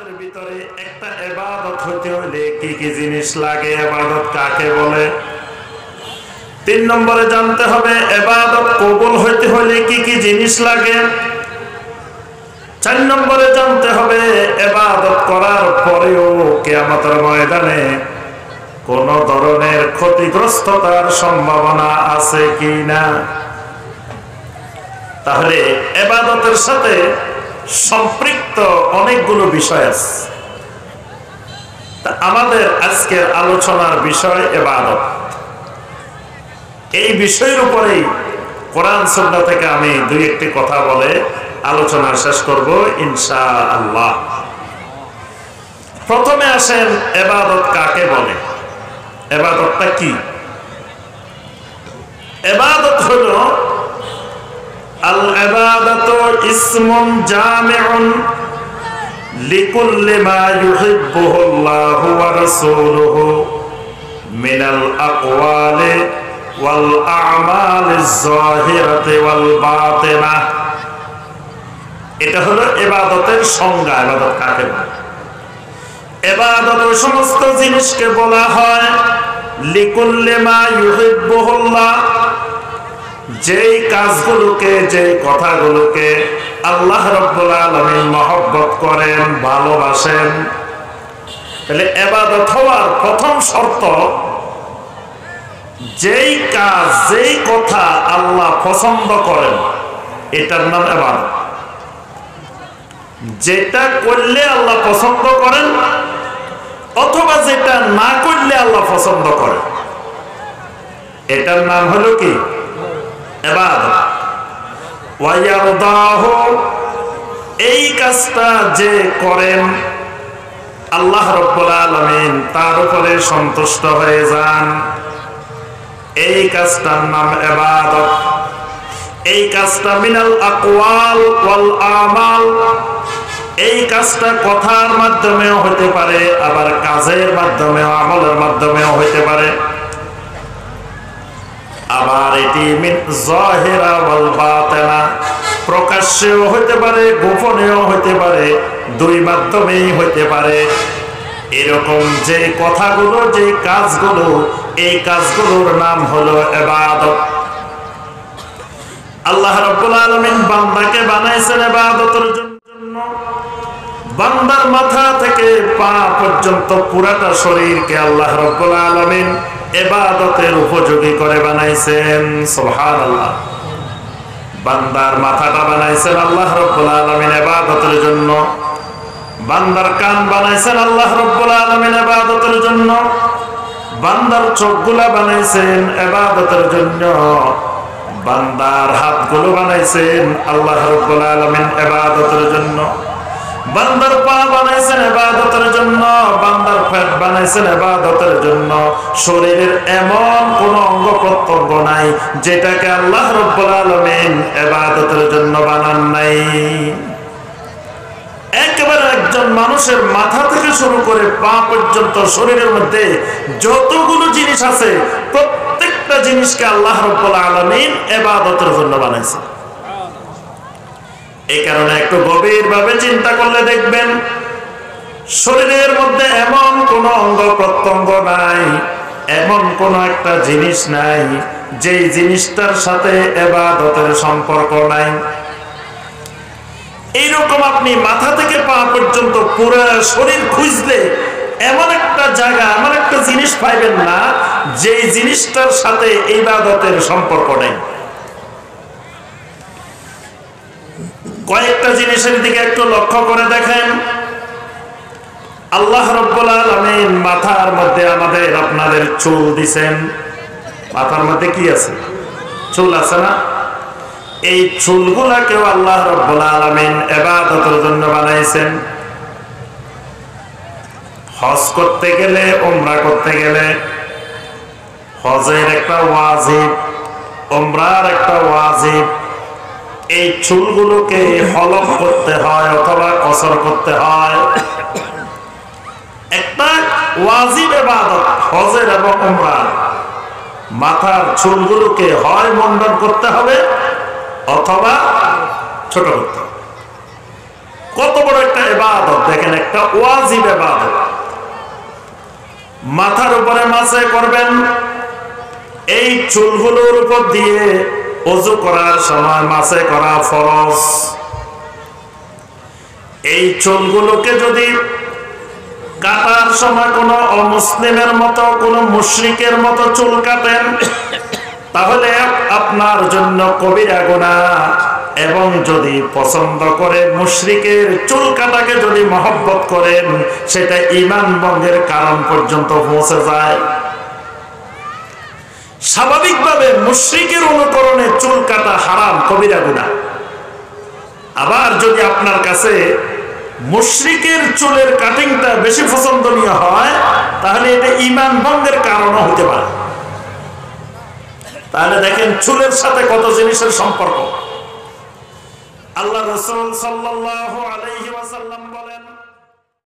ইবাদতের ভিতরে একটা ইবাদত হতে হলে কি কি জিনিস লাগে, ইবাদত কাকে বলে। 3 নম্বরে জানতে হবে ইবাদত কবুল হতে হলে কি কি জিনিস লাগে। 4 নম্বরে জানতে হবে ইবাদত করার পরেও কিয়ামতের ময়দানে কোন ধরনের ক্ষতিগ্রস্ততার সম্ভাবনা আছে কিনা। তাহলে ইবাদতের সাথে সম্পৃক্ত অনেকগুলো বিষয় আছে। তা আমাদের আজকের আলোচনার বিষয় ইবাদত। এই বিষয়ের উপরেই কোরআন সুন্নাহ থেকে আমি 2-1টি কথা বলে আলোচনা শেষ করব ইনশাআল্লাহ। প্রথমে আসেন ইবাদত কাকে বলে, ইবাদতটা কি। ইবাদত হলো আল ইবাদাতু ইসমুন জামিউন লিকুল্লি মা ইউহিব্বুহু আল্লাহু ওয়া রাসূলুহু মিনাল আকওয়ালি ওয়াল আ'মালিজ যাহিরাতি ওয়াল বাতিনাহ। এটা হলো ইবাদতের সংজ্ঞা। ইবাদত কাকে বলে? ইবাদত ওই সমস্ত জিনিসকে বলা হয় লিকুল্লি মা ইউহিব্বুহু আল্লাহ, যেই কাজগুলোকে, যেই কথাগুলোকে আল্লাহ রাব্বুল আলামিন মহব্বত করেন, ভালোবাসেন। তাহলে ইবাদত হওয়ার প্রথম শর্ত, যেই কাজ, যেই কথা আল্লাহ পছন্দ করেন এটার নাম ইবাদত। যেটা করলে আল্লাহ পছন্দ করেন অথবা যেটা না করলে আল্লাহ পছন্দ করেন এটার নাম হলো কি? ইবাদত। ওয়া ইয়ারদাহু, এই কাজটা যে করেন আল্লাহ রাব্বুল আলামিন তার উপরে সন্তুষ্ট হয়ে যান, এই কাজটার নাম ইবাদত। এই কাজটা মিনাল আকওয়াল ওয়াল আমাল, এই কাজটা কথার মাধ্যমেও হতে পারে, আবার কাজের মাধ্যমেও, আমলের মাধ্যমেও হতে পারে। আবার এটি মিন যাহিরা ওয়াল বাতিনা, প্রকাশ্যেও হতে পারে, গোপনেও হতে পারে, দুই মাধ্যমেই হতে পারে। এরকম যে কথাগুলো, যে কাজগুলো, এই কাজগুলোর নাম হলো ইবাদত। আল্লাহ রাব্বুল আলামিন বান্দাকে বানাইছেন ইবাদতের জন্য। বান্দার মাথা থেকে পা পর্যন্ত পুরাটা শরীরকে আল্লাহ রাব্বুল আলামিন ইবাদতের উপযোগী করে বানাইছেন। সুবহানাল্লাহ। বান্দার মাথাটা বানাইছেন আল্লাহ রাব্বুল আলামিন ইবাদতের জন্য। বান্দার কান বানাইছেন আল্লাহ রাব্বুল আলামিন ইবাদতের জন্য। বান্দার চোখগুলা বানাইছেন ইবাদতের জন্য। বান্দার হাতগুলো বানাইছেন আল্লাহ রাব্বুল আলামিন ইবাদতের জন্য। বান্দার পা বানাইছেন ইবাদতের জন্য। বান্দার পেট বানাইছেন ইবাদতের জন্য। শরীরের এমন কোন অঙ্গ প্রত্যঙ্গ নাই যেটাকে আল্লাহ রাব্বুল আলামিন ইবাদতের জন্য বানান নাই। একেবারে একজন মানুষের মাথা থেকে শুরু করে পা পর্যন্ত শরীরের মধ্যে যতগুলো জিনিস আছে প্রত্যেকটা জিনিসকে আল্লাহ রাব্বুল আলামিন ইবাদতের জন্য বানাইছে। এই কারণে একটু গভীরভাবে চিন্তা করলে দেখবেন শরীরের মধ্যে এমন কোন অঙ্গ প্রত্যঙ্গ নাই, এমন কোন একটা জিনিস নাই যেই জিনিসটার সাথে ইবাদতের সম্পর্ক নাই। এইরকম আপনি মাথা থেকে পা পর্যন্ত পুরো শরীর খুঁজলে এমন একটা জায়গা, এমন একটা জিনিস পাইবেন না যেই জিনিসটার সাথে ইবাদতের সম্পর্ক নেই। কয়েকটা জিনিসের দিকে একটু লক্ষ্য করে দেখেন। আল্লাহ রাব্বুল আলামিন মাথার মধ্যে আমাদের আপনাদের চুল দিবেন। মাথার মধ্যে কি আছে? চুল আছে না? এই চুলগুলাকেও আল্লাহ রাব্বুল আলামিন ইবাদতের জন্য বানাইছেন। হজ করতে গেলে, উমরা করতে গেলে হজের একটা ওয়াজিব, উমরার একটা ওয়াজিব। এই চুলগুলোকে হলক করতে হয় অথবা কসর করতে হয়। একটা ওয়াজিব ইবাদত হজের এবং উমরার। মাথার চুলগুলোকে হয় মুন্ডন করতে হবে অথবা ছোট করতে হবে। কত বড় একটা ইবাদত দেখেন, একটা ওয়াজিব ইবাদত। মাথার উপরে মাসে করবেন, এই চুলগুলোর উপর দিয়ে ওযু করার সময় মাসে করা ফরজ। এই চুলগুলোকে যদি কাটার সময় কোনো অমুসলিমের মতো, কোনো মুশরিকের মতো চুল কাটেন, তাহলে আপনার জন্য কবিরা গুনাহ। এবং যদি পছন্দ করে মুশরিকের চুল কাটাকে যদি মহব্বত করেন, সেটা ঈমান ভঙ্গের কারণ পর্যন্ত পৌঁছে যায়। স্বাভাবিকভাবে মুশরিকের অনুকরণে চুল কাটা হারাম, কবিরা গুনাহ। আবার যদি আপনার কাছে মুশরিকের চুলের কাটিংটা বেশি পছন্দনীয় হয়, তাহলে এটা ঈমান ভঙ্গের কারণও হতে পারে। তাহলে দেখেন চুলের সাথে কত জিনিসের সম্পর্ক। আল্লাহ রাসূল সাল্লাল্লাহু আলাইহি ওয়াসাল্লাম বলেন,